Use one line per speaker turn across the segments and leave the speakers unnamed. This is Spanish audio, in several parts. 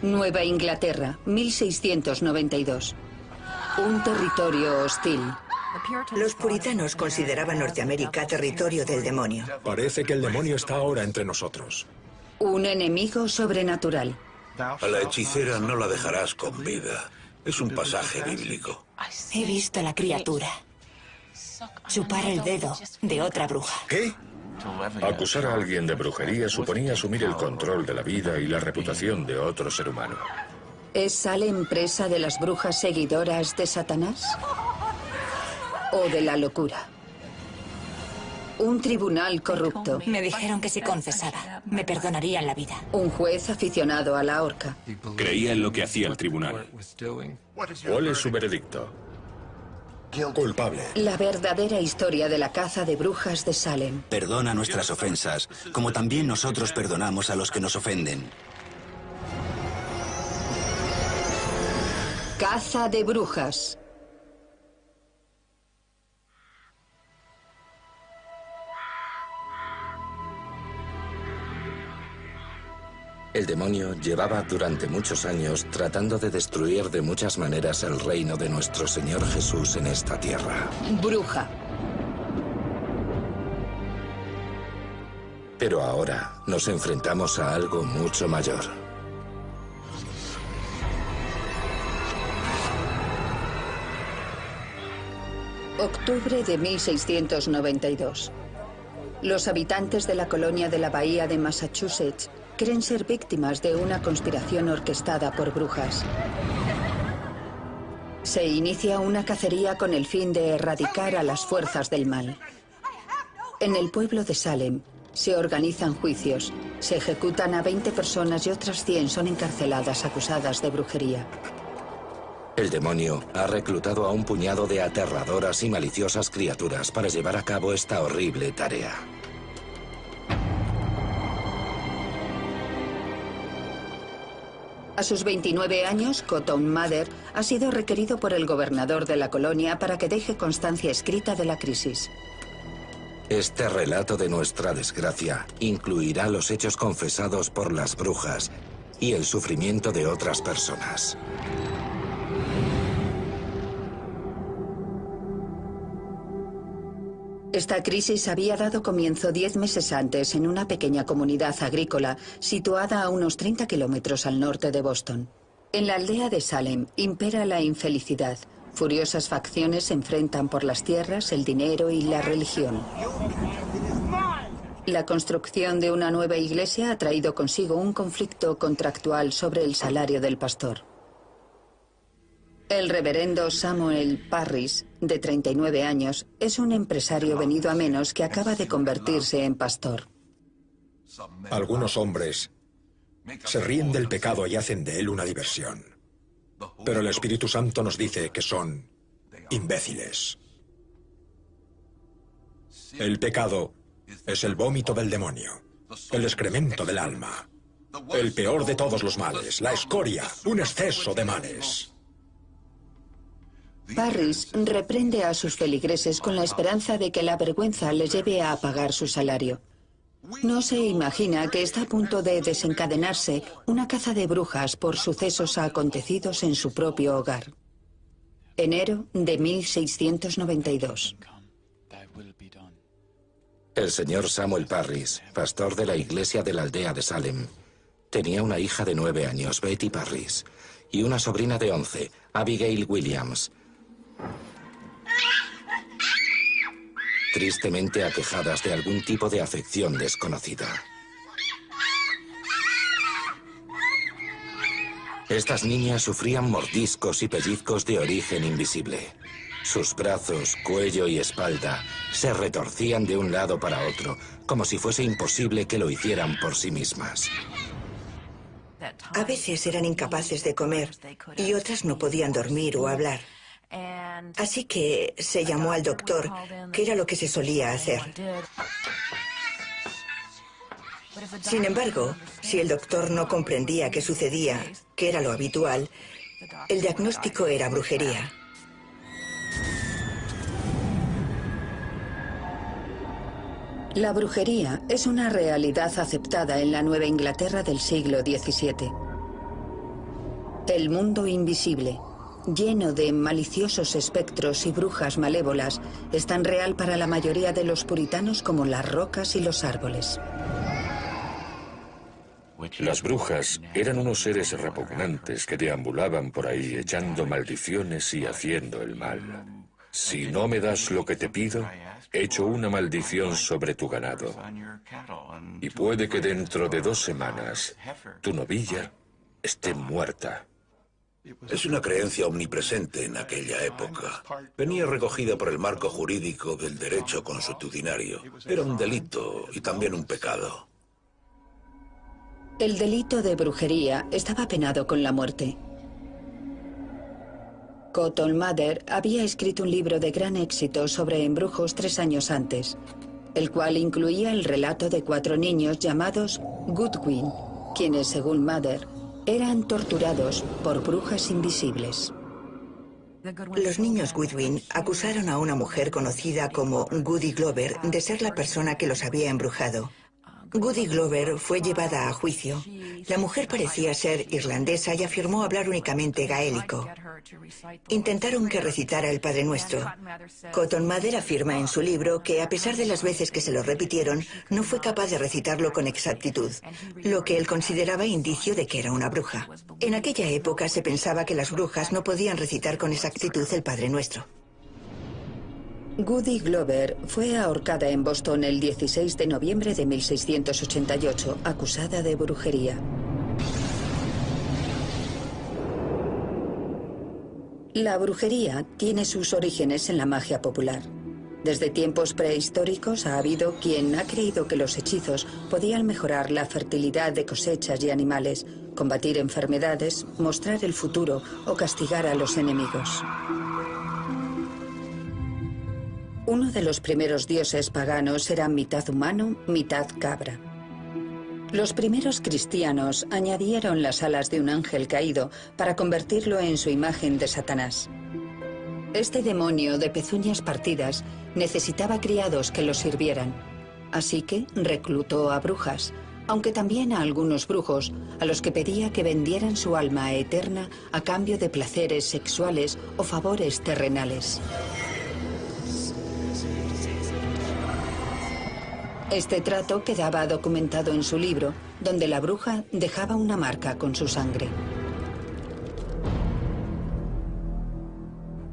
Nueva Inglaterra, 1692. Un territorio hostil.
Los puritanos consideraban Norteamérica territorio del demonio.
Parece que el demonio está ahora entre nosotros.
Un enemigo sobrenatural.
A la hechicera no la dejarás con vida. Es un pasaje bíblico.
He visto a la criatura chupar el dedo de otra bruja.
¿Qué? Acusar a alguien de brujería suponía asumir el control de la vida y la reputación de otro ser humano.
¿Es Salem presa de las brujas seguidoras de Satanás? ¿O de la locura? Un tribunal corrupto.
Me dijeron que si confesara, me perdonarían la vida.
Un juez aficionado a la horca.
Creía en lo que hacía el tribunal.
¿Cuál es su veredicto?
Culpable.
La verdadera historia de la caza de brujas de Salem.
Perdona nuestras ofensas, como también nosotros perdonamos a los que nos ofenden.
Caza de brujas.
El demonio llevaba durante muchos años tratando de destruir de muchas maneras el reino de nuestro Señor Jesús en esta tierra.
Bruja.
Pero ahora nos enfrentamos a algo mucho mayor.
Octubre de 1692. Los habitantes de la colonia de la Bahía de Massachusetts creen ser víctimas de una conspiración orquestada por brujas. Se inicia una cacería con el fin de erradicar a las fuerzas del mal. En el pueblo de Salem se organizan juicios, se ejecutan a 20 personas y otras 100 son encarceladas acusadas de brujería.
El demonio ha reclutado a un puñado de aterradoras y maliciosas criaturas para llevar a cabo esta horrible tarea.
A sus 29 años, Cotton Mather ha sido requerido por el gobernador de la colonia para que deje constancia escrita de la crisis.
Este relato de nuestra desgracia incluirá los hechos confesados por las brujas y el sufrimiento de otras personas.
Esta crisis había dado comienzo 10 meses antes en una pequeña comunidad agrícola situada a unos 30 kilómetros al norte de Boston. En la aldea de Salem impera la infelicidad. Furiosas facciones se enfrentan por las tierras, el dinero y la religión. La construcción de una nueva iglesia ha traído consigo un conflicto contractual sobre el salario del pastor. El reverendo Samuel Parris, de 39 años, es un empresario venido a menos que acaba de convertirse en pastor.
Algunos hombres se ríen del pecado y hacen de él una diversión. Pero el Espíritu Santo nos dice que son imbéciles. El pecado es el vómito del demonio, el excremento del alma, el peor de todos los males, la escoria, un exceso de males.
Parris reprende a sus feligreses con la esperanza de que la vergüenza les lleve a pagar su salario. No se imagina que está a punto de desencadenarse una caza de brujas por sucesos acontecidos en su propio hogar. Enero de 1692.
El señor Samuel Parris, pastor de la iglesia de la aldea de Salem, tenía una hija de 9 años, Betty Parris, y una sobrina de 11, Abigail Williams, tristemente aquejadas de algún tipo de afección desconocida. Estas niñas sufrían mordiscos y pellizcos de origen invisible. Sus brazos, cuello y espalda se retorcían de un lado para otro, como si fuese imposible que lo hicieran por sí mismas.
A veces eran incapaces de comer y otras no podían dormir o hablar. Así que se llamó al doctor, que era lo que se solía hacer. Sin embargo, si el doctor no comprendía qué sucedía, que era lo habitual, el diagnóstico era brujería.
La brujería es una realidad aceptada en la Nueva Inglaterra del siglo XVII. El mundo invisible, lleno de maliciosos espectros y brujas malévolas, es tan real para la mayoría de los puritanos como las rocas y los árboles.
Las brujas eran unos seres repugnantes que deambulaban por ahí echando maldiciones y haciendo el mal. Si no me das lo que te pido, echo una maldición sobre tu ganado. Y puede que dentro de 2 semanas tu novilla esté muerta.
Es una creencia omnipresente en aquella época. Venía recogida por el marco jurídico del derecho consuetudinario. Era un delito y también un pecado.
El delito de brujería estaba penado con la muerte. Cotton Mather había escrito un libro de gran éxito sobre embrujos 3 años antes, el cual incluía el relato de 4 niños llamados Goodwin, quienes, según Mather, eran torturados por brujas invisibles.
Los niños Goodwin acusaron a una mujer conocida como Goody Glover de ser la persona que los había embrujado. Goody Glover fue llevada a juicio. La mujer parecía ser irlandesa y afirmó hablar únicamente gaélico. Intentaron que recitara el Padre Nuestro. Cotton Mather afirma en su libro que, a pesar de las veces que se lo repitieron, no fue capaz de recitarlo con exactitud, lo que él consideraba indicio de que era una bruja. En aquella época se pensaba que las brujas no podían recitar con exactitud el Padre Nuestro.
Goody Glover fue ahorcada en Boston el 16 de noviembre de 1688, acusada de brujería. La brujería tiene sus orígenes en la magia popular. Desde tiempos prehistóricos ha habido quien ha creído que los hechizos podían mejorar la fertilidad de cosechas y animales, combatir enfermedades, mostrar el futuro o castigar a los enemigos. Uno de los primeros dioses paganos era mitad humano, mitad cabra. Los primeros cristianos añadieron las alas de un ángel caído para convertirlo en su imagen de Satanás. Este demonio de pezuñas partidas necesitaba criados que lo sirvieran, así que reclutó a brujas, aunque también a algunos brujos, a los que pedía que vendieran su alma eterna a cambio de placeres sexuales o favores terrenales. Este trato quedaba documentado en su libro, donde la bruja dejaba una marca con su sangre.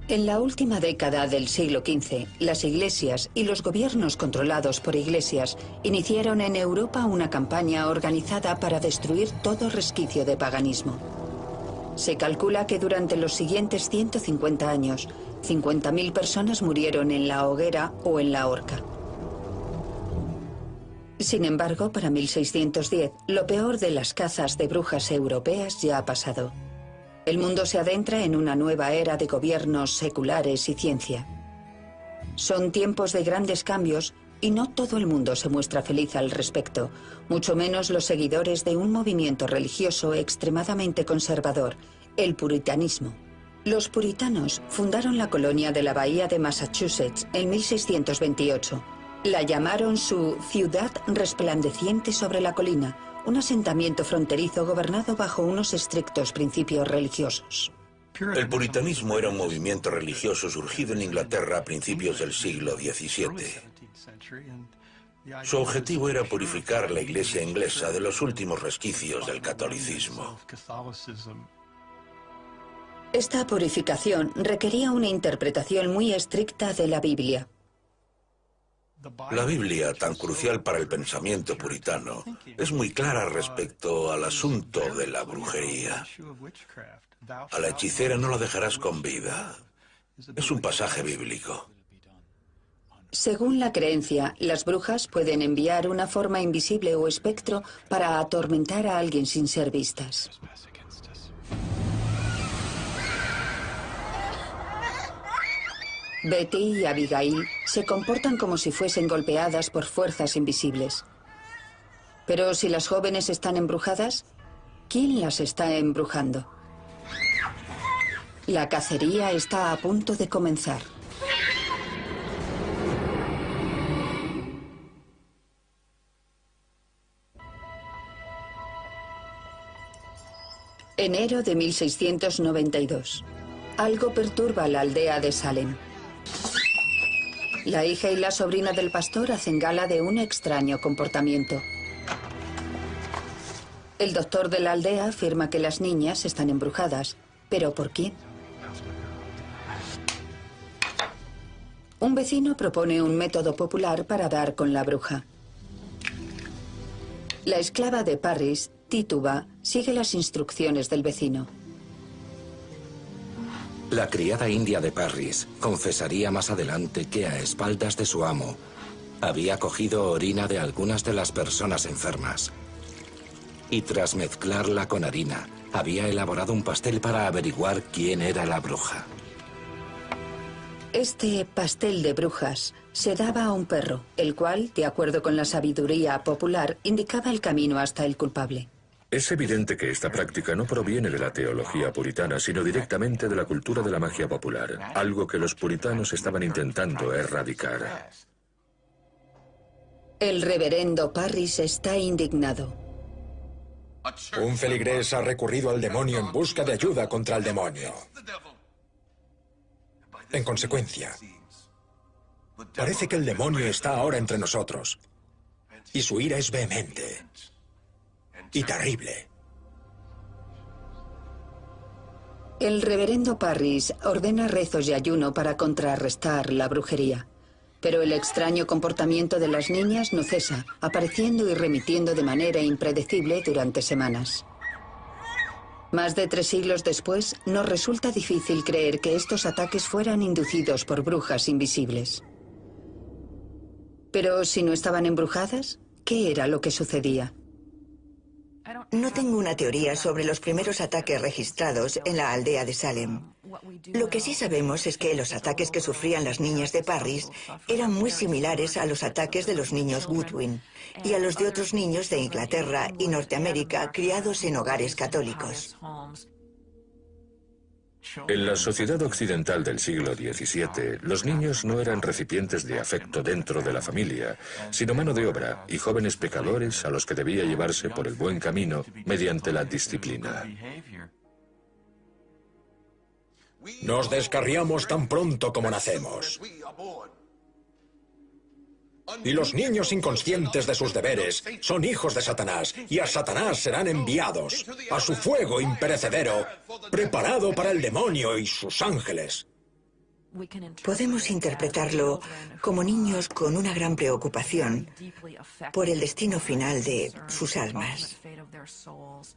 En la última década del siglo XV, las iglesias y los gobiernos controlados por iglesias iniciaron en Europa una campaña organizada para destruir todo resquicio de paganismo. Se calcula que durante los siguientes 150 años, 50.000 personas murieron en la hoguera o en la horca. Sin embargo, para 1610, lo peor de las cazas de brujas europeas ya ha pasado. El mundo se adentra en una nueva era de gobiernos seculares y ciencia. Son tiempos de grandes cambios y no todo el mundo se muestra feliz al respecto, mucho menos los seguidores de un movimiento religioso extremadamente conservador, el puritanismo. Los puritanos fundaron la colonia de la Bahía de Massachusetts en 1628. La llamaron su ciudad resplandeciente sobre la colina, un asentamiento fronterizo gobernado bajo unos estrictos principios religiosos.
El puritanismo era un movimiento religioso surgido en Inglaterra a principios del siglo XVII. Su objetivo era purificar la iglesia inglesa de los últimos resquicios del catolicismo.
Esta purificación requería una interpretación muy estricta de la Biblia.
La Biblia, tan crucial para el pensamiento puritano, es muy clara respecto al asunto de la brujería. A la hechicera no la dejarás con vida. Es un pasaje bíblico.
Según la creencia, las brujas pueden enviar una forma invisible o espectro para atormentar a alguien sin ser vistas. Betty y Abigail se comportan como si fuesen golpeadas por fuerzas invisibles. Pero si las jóvenes están embrujadas, ¿quién las está embrujando? La cacería está a punto de comenzar. Enero de 1692. Algo perturba la aldea de Salem. La hija y la sobrina del pastor hacen gala de un extraño comportamiento. El doctor de la aldea afirma que las niñas están embrujadas. ¿Pero por quién? Un vecino propone un método popular para dar con la bruja. La esclava de Parris, Tituba, sigue las instrucciones del vecino.
La criada india de Parris confesaría más adelante que a espaldas de su amo había cogido orina de algunas de las personas enfermas y tras mezclarla con harina había elaborado un pastel para averiguar quién era la bruja.
Este pastel de brujas se daba a un perro, el cual, de acuerdo con la sabiduría popular, indicaba el camino hasta el culpable.
Es evidente que esta práctica no proviene de la teología puritana, sino directamente de la cultura de la magia popular, algo que los puritanos estaban intentando erradicar.
El reverendo Parris está indignado.
Un feligrés ha recurrido al demonio en busca de ayuda contra el demonio. En consecuencia, parece que el demonio está ahora entre nosotros, y su ira es vehemente y terrible.
El reverendo Parris ordena rezos y ayuno para contrarrestar la brujería. Pero el extraño comportamiento de las niñas no cesa, apareciendo y remitiendo de manera impredecible durante semanas. Más de 3 siglos después, nos resulta difícil creer que estos ataques fueran inducidos por brujas invisibles. Pero si no estaban embrujadas, ¿qué era lo que sucedía?
No tengo una teoría sobre los primeros ataques registrados en la aldea de Salem. Lo que sí sabemos es que los ataques que sufrían las niñas de Parris eran muy similares a los ataques de los niños Goodwin y a los de otros niños de Inglaterra y Norteamérica criados en hogares católicos.
En la sociedad occidental del siglo XVII, los niños no eran recipientes de afecto dentro de la familia, sino mano de obra y jóvenes pecadores a los que debía llevarse por el buen camino mediante la disciplina.
Nos descarriamos tan pronto como nacemos. Y los niños inconscientes de sus deberes son hijos de Satanás, y a Satanás serán enviados a su fuego imperecedero, preparado para el demonio y sus ángeles.
Podemos interpretarlo como niños con una gran preocupación por el destino final de sus almas.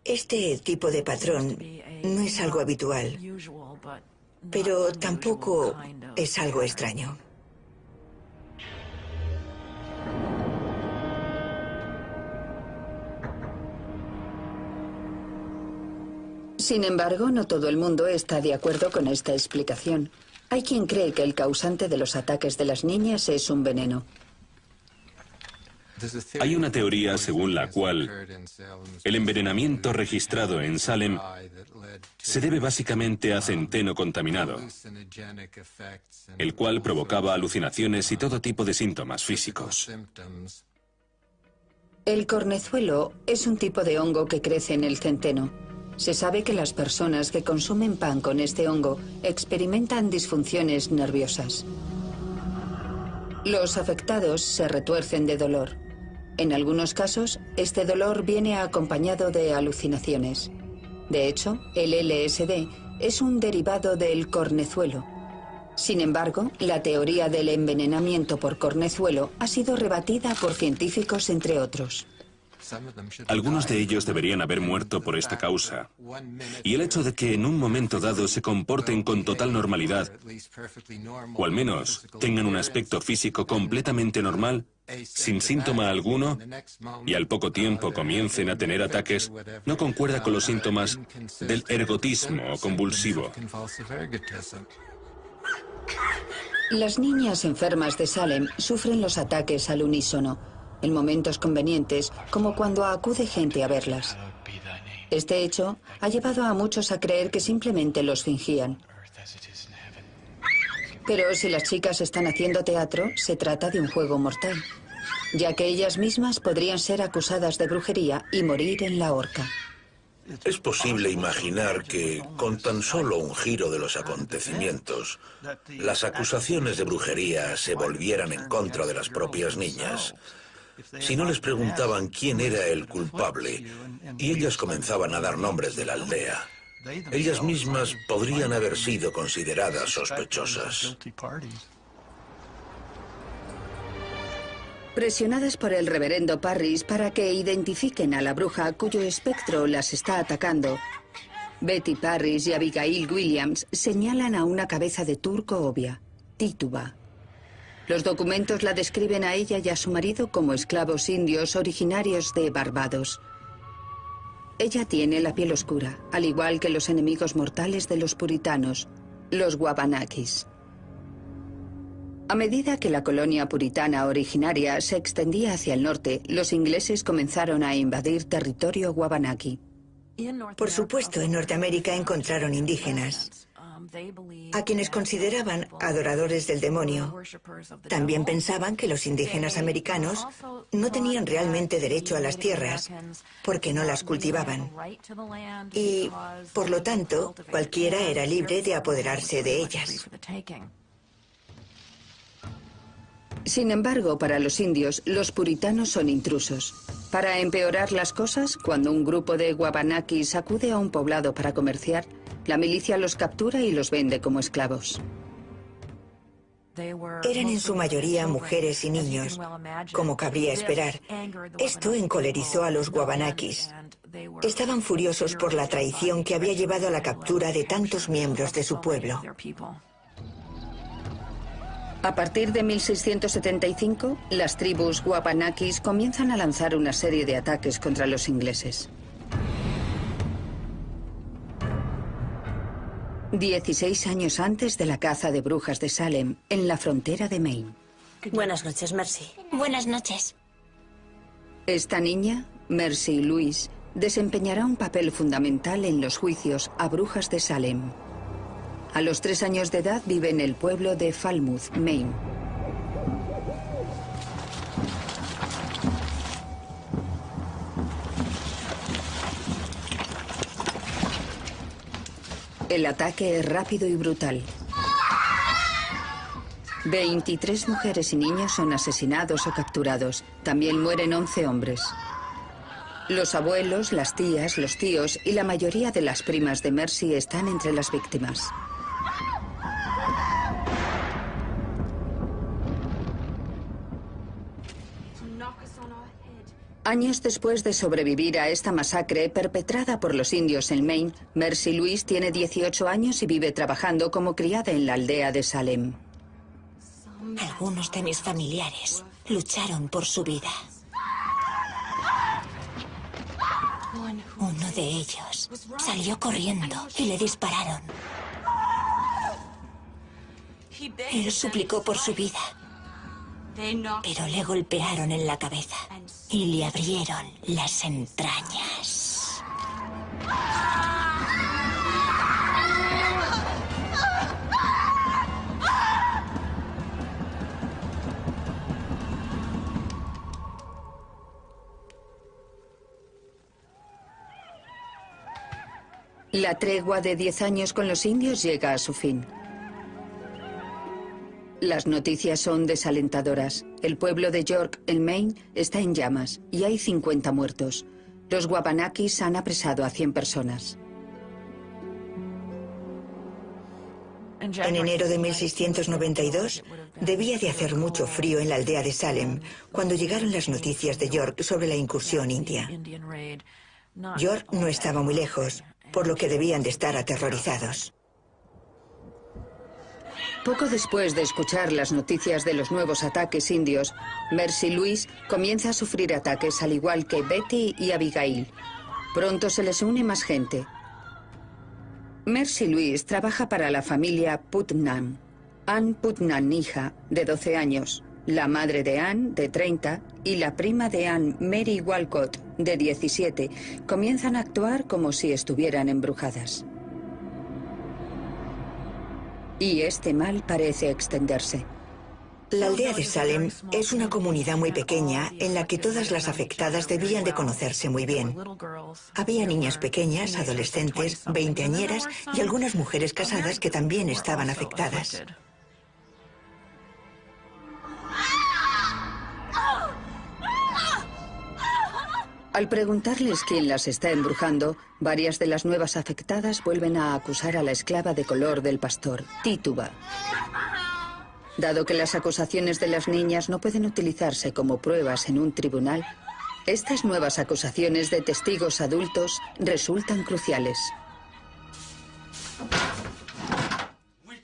Este tipo de patrón no es algo habitual, pero tampoco es algo extraño.
Sin embargo, no todo el mundo está de acuerdo con esta explicación. Hay quien cree que el causante de los ataques de las niñas es un veneno.
Hay una teoría según la cual el envenenamiento registrado en Salem se debe básicamente a centeno contaminado, el cual provocaba alucinaciones y todo tipo de síntomas físicos.
El cornezuelo es un tipo de hongo que crece en el centeno. Se sabe que las personas que consumen pan con este hongo experimentan disfunciones nerviosas. Los afectados se retuercen de dolor. En algunos casos, este dolor viene acompañado de alucinaciones. De hecho, el LSD es un derivado del cornezuelo. Sin embargo, la teoría del envenenamiento por cornezuelo ha sido rebatida por científicos, entre otros.
Algunos de ellos deberían haber muerto por esta causa. Y el hecho de que en un momento dado se comporten con total normalidad, o al menos tengan un aspecto físico completamente normal, sin síntoma alguno, y al poco tiempo comiencen a tener ataques, no concuerda con los síntomas del ergotismo o convulsivo.
Las niñas enfermas de Salem sufren los ataques al unísono, en momentos convenientes, como cuando acude gente a verlas. Este hecho ha llevado a muchos a creer que simplemente los fingían. Pero si las chicas están haciendo teatro, se trata de un juego mortal, ya que ellas mismas podrían ser acusadas de brujería y morir en la horca.
Es posible imaginar que, con tan solo un giro de los acontecimientos, las acusaciones de brujería se volvieran en contra de las propias niñas. Si no les preguntaban quién era el culpable, y ellas comenzaban a dar nombres de la aldea, ellas mismas podrían haber sido consideradas sospechosas.
Presionadas por el reverendo Parris para que identifiquen a la bruja cuyo espectro las está atacando, Betty Parris y Abigail Williams señalan a una cabeza de turco obvia, Tituba. Los documentos la describen a ella y a su marido como esclavos indios originarios de Barbados. Ella tiene la piel oscura, al igual que los enemigos mortales de los puritanos, los Wabanakis. A medida que la colonia puritana originaria se extendía hacia el norte, los ingleses comenzaron a invadir territorio Wabanaki.
Por supuesto, en Norteamérica encontraron indígenas, a quienes consideraban adoradores del demonio. También pensaban que los indígenas americanos no tenían realmente derecho a las tierras, porque no las cultivaban. Y, por lo tanto, cualquiera era libre de apoderarse de ellas.
Sin embargo, para los indios, los puritanos son intrusos. Para empeorar las cosas, cuando un grupo de Wabanakis acude a un poblado para comerciar, la milicia los captura y los vende como esclavos.
Eran en su mayoría mujeres y niños, como cabría esperar. Esto encolerizó a los Wabanakis. Estaban furiosos por la traición que había llevado a la captura de tantos miembros de su pueblo.
A partir de 1675, las tribus Wabanakis comienzan a lanzar una serie de ataques contra los ingleses. 16 años antes de la caza de brujas de Salem, en la frontera de Maine.
Buenas noches, Mercy.
Buenas noches.
Esta niña, Mercy Louise, desempeñará un papel fundamental en los juicios a brujas de Salem. A los 3 años de edad vive en el pueblo de Falmouth, Maine. El ataque es rápido y brutal. 23 mujeres y niños son asesinados o capturados. También mueren 11 hombres. Los abuelos, las tías, los tíos y la mayoría de las primas de Mercy están entre las víctimas. Años después de sobrevivir a esta masacre perpetrada por los indios en Maine, Mercy Louise tiene 18 años y vive trabajando como criada en la aldea de Salem.
Algunos de mis familiares lucharon por su vida. Uno de ellos salió corriendo y le dispararon. Él suplicó por su vida, pero le golpearon en la cabeza y le abrieron las entrañas.
La tregua de 10 años con los indios llega a su fin. Las noticias son desalentadoras. El pueblo de York, en Maine, está en llamas y hay 50 muertos. Los Wabanakis han apresado a 100 personas.
En enero de 1692, debía de hacer mucho frío en la aldea de Salem cuando llegaron las noticias de York sobre la incursión india. York no estaba muy lejos, por lo que debían de estar aterrorizados.
Poco después de escuchar las noticias de los nuevos ataques indios, Mercy Louise comienza a sufrir ataques al igual que Betty y Abigail. Pronto se les une más gente. Mercy Louise trabaja para la familia Putnam. Ann Putnam, hija, de 12 años, la madre de Ann, de 30, y la prima de Ann, Mary Walcott, de 17, comienzan a actuar como si estuvieran embrujadas. Y este mal parece extenderse.
La aldea de Salem es una comunidad muy pequeña en la que todas las afectadas debían de conocerse muy bien. Había niñas pequeñas, adolescentes, veinteañeras y algunas mujeres casadas que también estaban afectadas.
Al preguntarles quién las está embrujando, varias de las nuevas afectadas vuelven a acusar a la esclava de color del pastor, Tituba. Dado que las acusaciones de las niñas no pueden utilizarse como pruebas en un tribunal, estas nuevas acusaciones de testigos adultos resultan cruciales.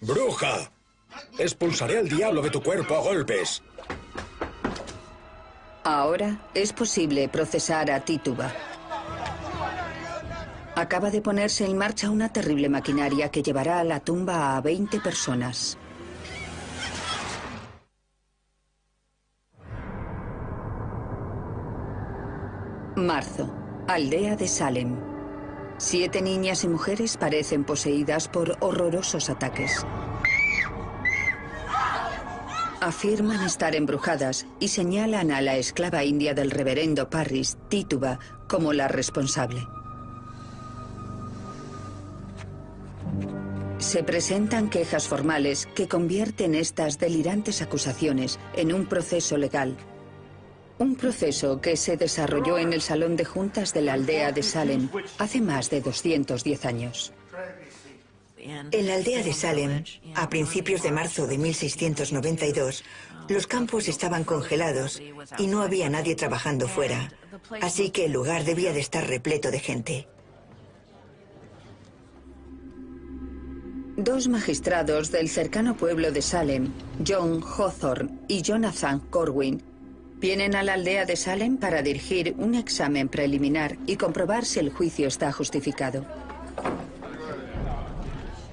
¡Bruja! Expulsaré al diablo de tu cuerpo a golpes.
Ahora es posible procesar a Tituba. Acaba de ponerse en marcha una terrible maquinaria que llevará a la tumba a 20 personas. Marzo, aldea de Salem. 7 niñas y mujeres parecen poseídas por horrorosos ataques. Afirman estar embrujadas y señalan a la esclava india del reverendo Parris, Tituba, como la responsable. Se presentan quejas formales que convierten estas delirantes acusaciones en un proceso legal. Un proceso que se desarrolló en el salón de juntas de la aldea de Salem hace más de 210 años.
En la aldea de Salem, a principios de marzo de 1692, los campos estaban congelados y no había nadie trabajando fuera, así que el lugar debía de estar repleto de gente.
2 magistrados del cercano pueblo de Salem, John Hawthorne y Jonathan Corwin, vienen a la aldea de Salem para dirigir un examen preliminar y comprobar si el juicio está justificado.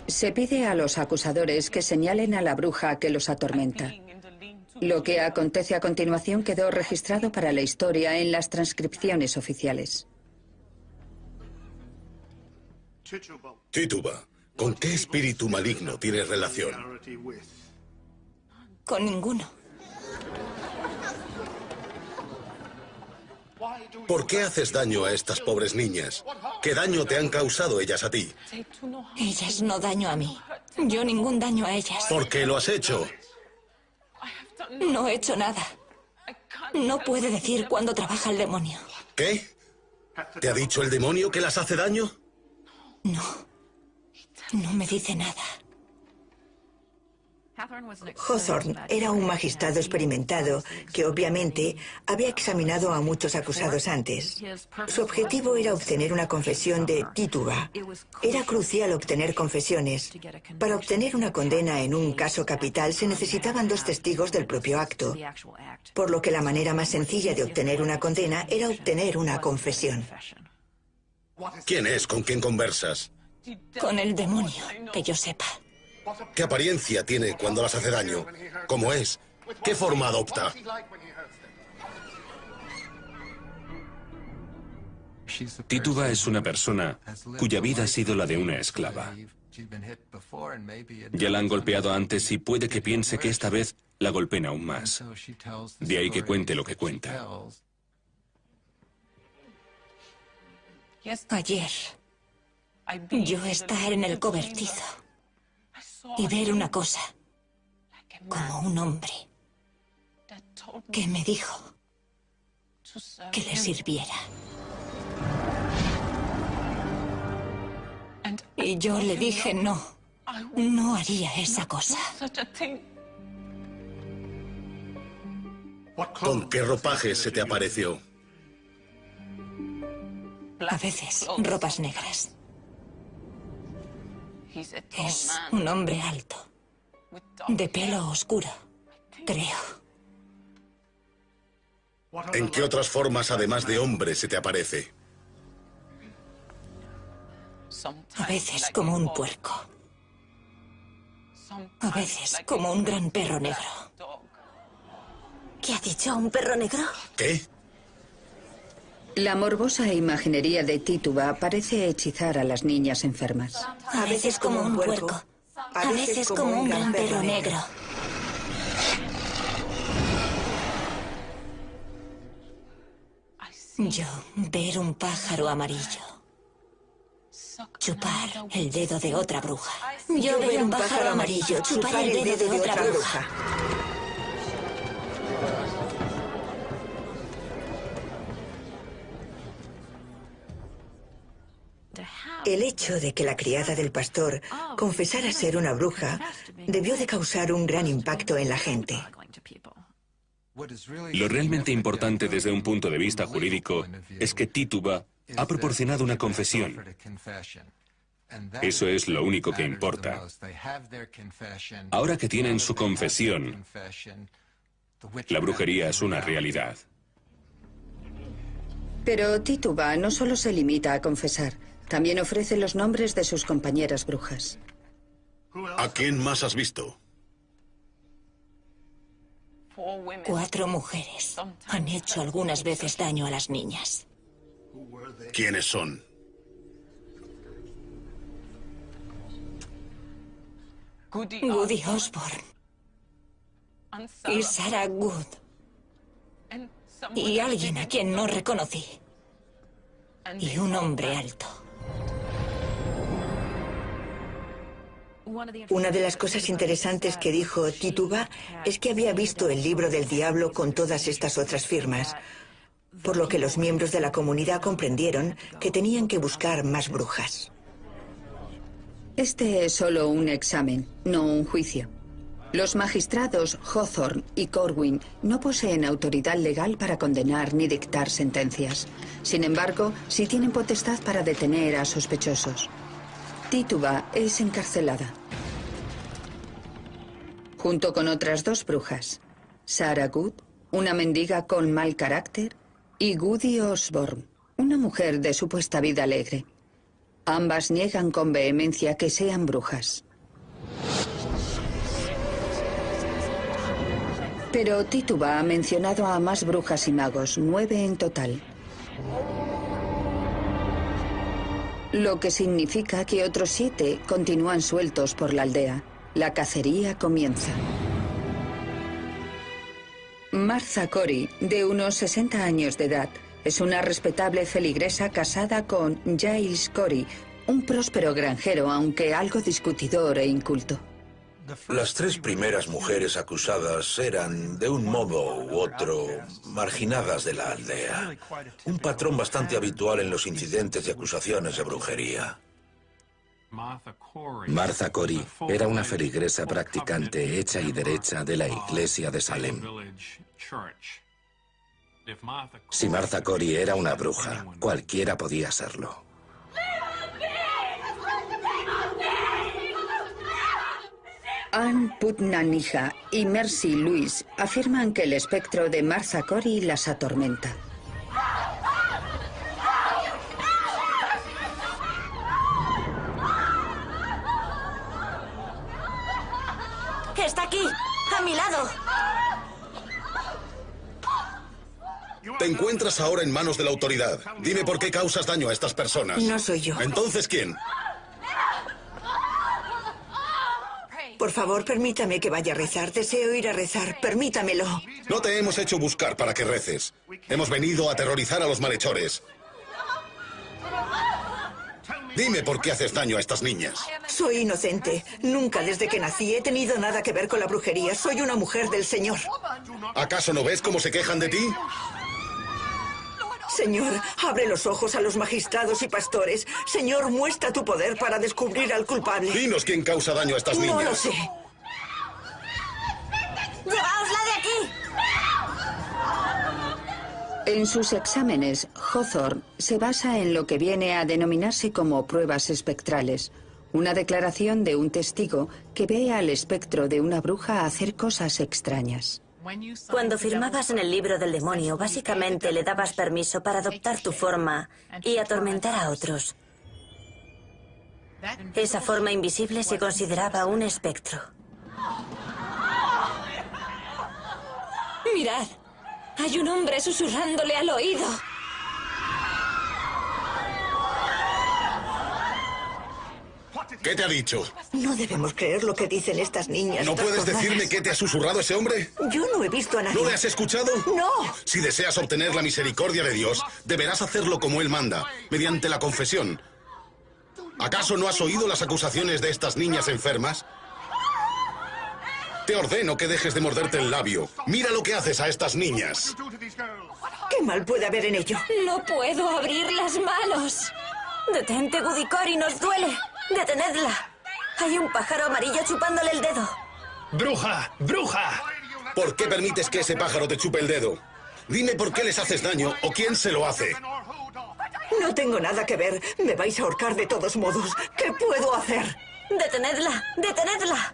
Se pide a los acusadores que señalen a la bruja que los atormenta. Lo que acontece a continuación quedó registrado para la historia en las transcripciones oficiales.
Tituba, ¿con qué espíritu maligno tienes relación?
Con ninguno.
¿Por qué haces daño a estas pobres niñas? ¿Qué daño te han causado ellas a ti?
Ellas no daño a mí. Yo ningún daño a ellas.
¿Por qué lo has hecho?
No he hecho nada. No puede decir cuándo trabaja el demonio.
¿Qué? ¿Te ha dicho el demonio que las hace daño?
No. No me dice nada.
Hawthorne era un magistrado experimentado que obviamente había examinado a muchos acusados antes. Su objetivo era obtener una confesión de Tituba. Era crucial obtener confesiones. Para obtener una condena en un caso capital se necesitaban 2 testigos del propio acto, por lo que la manera más sencilla de obtener una condena era obtener una confesión.
¿Quién es con quien conversas?
Con el demonio, que yo sepa.
¿Qué apariencia tiene cuando las hace daño? ¿Cómo es? ¿Qué forma adopta?
Tituba es una persona cuya vida ha sido la de una esclava. Ya la han golpeado antes y puede que piense que esta vez la golpeen aún más. De ahí que cuente lo que cuenta.
Ayer, yo estar en el cobertizo y ver una cosa, como un hombre, que me dijo que le sirviera. Y yo le dije no, no haría esa cosa.
¿Con qué ropaje se te apareció?
A veces, ropas negras. Es un hombre alto, de pelo oscuro, creo.
¿En qué otras formas, además de hombre, se te aparece?
A veces como un puerco. A veces como un gran perro negro.
¿Qué ha dicho? ¿Un perro negro?
¿Qué?
La morbosa imaginería de Tituba parece hechizar a las niñas enfermas.
A veces como un puerco. A veces como un gran perro negro. Yo ver un pájaro amarillo. Chupar el dedo de otra bruja. Yo ver un pájaro amarillo. Chupar el dedo de otra bruja.
El hecho de que la criada del pastor confesara ser una bruja debió de causar un gran impacto en la gente.
Lo realmente importante desde un punto de vista jurídico es que Tituba ha proporcionado una confesión. Eso es lo único que importa. Ahora que tienen su confesión, la brujería es una realidad.
Pero Tituba no solo se limita a confesar, también ofrece los nombres de sus compañeras brujas.
¿A quién más has visto?
4 mujeres han hecho algunas veces daño a las niñas.
¿Quiénes son?
Goody Osborne y Sarah Good y alguien a quien no reconocí y un hombre alto.
Una de las cosas interesantes que dijo Tituba es que había visto el libro del diablo con todas estas otras firmas, por lo que los miembros de la comunidad comprendieron que tenían que buscar más brujas.
Este es solo un examen, no un juicio. Los magistrados Hawthorne y Corwin no poseen autoridad legal para condenar ni dictar sentencias. Sin embargo, sí tienen potestad para detener a sospechosos. Tituba es encarcelada, junto con otras 2 brujas, Sarah Good, una mendiga con mal carácter, y Goody Osborne, una mujer de supuesta vida alegre. Ambas niegan con vehemencia que sean brujas. Pero Tituba ha mencionado a más brujas y magos, 9 en total. Lo que significa que otros 7 continúan sueltos por la aldea. La cacería comienza. Martha Corey, de unos 60 años de edad, es una respetable feligresa casada con Giles Corey, un próspero granjero, aunque algo discutidor e inculto.
Las 3 primeras mujeres acusadas eran, de un modo u otro, marginadas de la aldea. Un patrón bastante habitual en los incidentes y acusaciones de brujería.
Martha Corey era una feligresa practicante hecha y derecha de la iglesia de Salem. Si Martha Corey era una bruja, cualquiera podía serlo.
Ann Putnam-Nija y Mercy Lewis afirman que el espectro de Martha Corey las atormenta.
¡Está aquí! ¡A mi lado!
Te encuentras ahora en manos de la autoridad. Dime por qué causas daño a estas personas.
No soy yo.
¿Entonces quién?
Por favor, permítame que vaya a rezar. Deseo ir a rezar. Permítamelo.
No te hemos hecho buscar para que reces. Hemos venido a aterrorizar a los malhechores. Dime por qué haces daño a estas niñas.
Soy inocente. Nunca desde que nací he tenido nada que ver con la brujería. Soy una mujer del Señor.
¿Acaso no ves cómo se quejan de ti?
Señor, abre los ojos a los magistrados y pastores. Señor, muestra tu poder para descubrir al culpable.
Dinos quién causa daño a estas niñas.
No lo sé.
¡Llevaosla de aquí!
En sus exámenes, Hawthorne se basa en lo que viene a denominarse como pruebas espectrales, una declaración de un testigo que ve al espectro de una bruja hacer cosas extrañas.
Cuando firmabas en el libro del demonio, básicamente le dabas permiso para adoptar tu forma y atormentar a otros. Esa forma invisible se consideraba un espectro.
Mirad, hay un hombre susurrándole al oído.
¿Qué te ha dicho?
No debemos creer lo que dicen estas niñas.
¿No puedes
trastornadas.
decirme qué te ha susurrado ese hombre?
Yo no he visto a nadie.
¿No le has escuchado?
No.
Si deseas obtener la misericordia de Dios, deberás hacerlo como Él manda, mediante la confesión. ¿Acaso no has oído las acusaciones de estas niñas enfermas? Te ordeno que dejes de morderte el labio. Mira lo que haces a estas niñas.
¿Qué mal puede haber en ello?
No puedo abrir las manos.
Detente, Gudicori, nos duele. Detenedla. Hay un pájaro amarillo chupándole el dedo.
¡Bruja! ¡Bruja!
¿Por qué permites que ese pájaro te chupe el dedo? Dime por qué les haces daño o quién se lo hace.
No tengo nada que ver. Me vais a ahorcar de todos modos. ¿Qué puedo hacer?
Detenedla. Detenedla.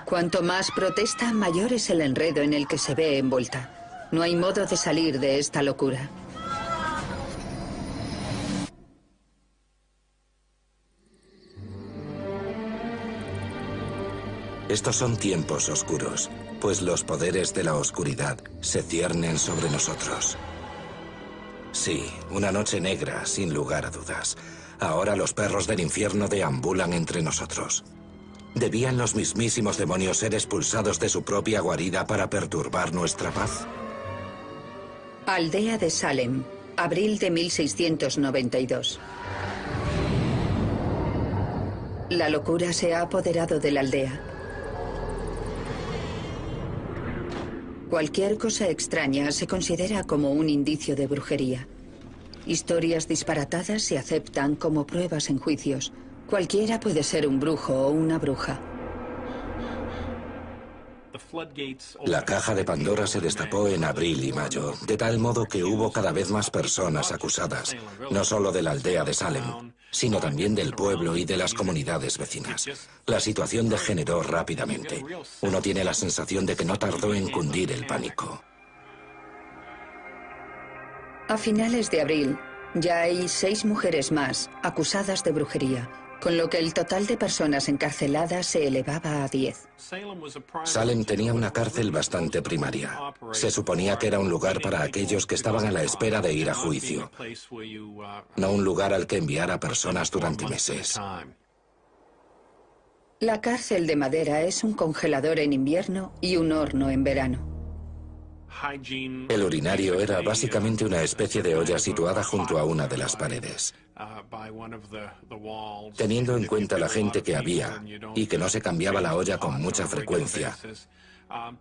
Cuanto más protesta, mayor es el enredo en el que se ve envuelta. No hay modo de salir de esta locura.
Estos son tiempos oscuros, pues los poderes de la oscuridad se ciernen sobre nosotros. Sí, una noche negra, sin lugar a dudas. Ahora los perros del infierno deambulan entre nosotros. ¿Debían los mismísimos demonios ser expulsados de su propia guarida para perturbar nuestra paz?
Aldea de Salem, abril de 1692. La locura se ha apoderado de la aldea. Cualquier cosa extraña se considera como un indicio de brujería. Historias disparatadas se aceptan como pruebas en juicios. Cualquiera puede ser un brujo o una bruja.
La caja de Pandora se destapó en abril y mayo, de tal modo que hubo cada vez más personas acusadas, no solo de la aldea de Salem, sino también del pueblo y de las comunidades vecinas. La situación degeneró rápidamente. Uno tiene la sensación de que no tardó en cundir el pánico.
A finales de abril, ya hay 6 mujeres más acusadas de brujería, con lo que el total de personas encarceladas se elevaba a 10.
Salem tenía una cárcel bastante primaria. Se suponía que era un lugar para aquellos que estaban a la espera de ir a juicio, no un lugar al que enviar a personas durante meses.
La cárcel de madera es un congelador en invierno y un horno en verano.
El urinario era básicamente una especie de olla situada junto a una de las paredes. Teniendo en cuenta la gente que había y que no se cambiaba la olla con mucha frecuencia,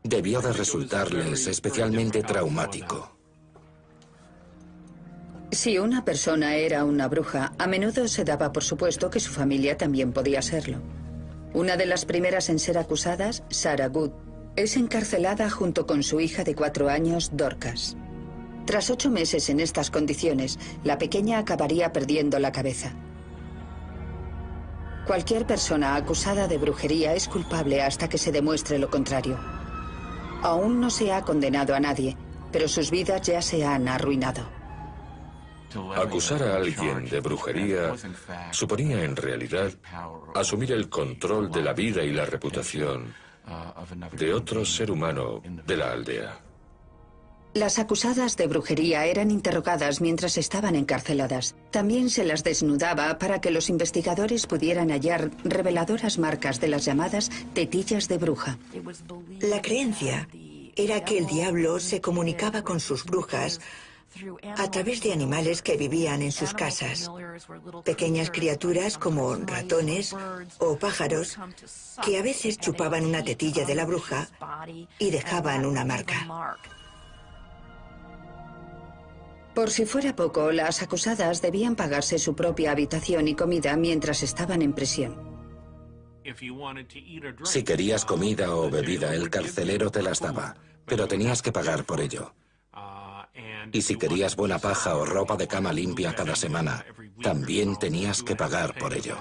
debió de resultarles especialmente traumático.
Si una persona era una bruja, a menudo se daba por supuesto que su familia también podía serlo. Una de las primeras en ser acusadas, Sarah Good, es encarcelada junto con su hija de 4 años, Dorcas. Tras 8 meses en estas condiciones, la pequeña acabaría perdiendo la cabeza. Cualquier persona acusada de brujería es culpable hasta que se demuestre lo contrario. Aún no se ha condenado a nadie, pero sus vidas ya se han arruinado.
Acusar a alguien de brujería suponía en realidad asumir el control de la vida y la reputación de otro ser humano de la aldea.
Las acusadas de brujería eran interrogadas mientras estaban encarceladas. También se las desnudaba para que los investigadores pudieran hallar reveladoras marcas de las llamadas tetillas de bruja.
La creencia era que el diablo se comunicaba con sus brujas a través de animales que vivían en sus casas. Pequeñas criaturas como ratones o pájaros que a veces chupaban una tetilla de la bruja y dejaban una marca.
Por si fuera poco, las acusadas debían pagarse su propia habitación y comida mientras estaban en prisión.
Si querías comida o bebida, el carcelero te las daba, pero tenías que pagar por ello. Y si querías buena paja o ropa de cama limpia cada semana, también tenías que pagar por ello.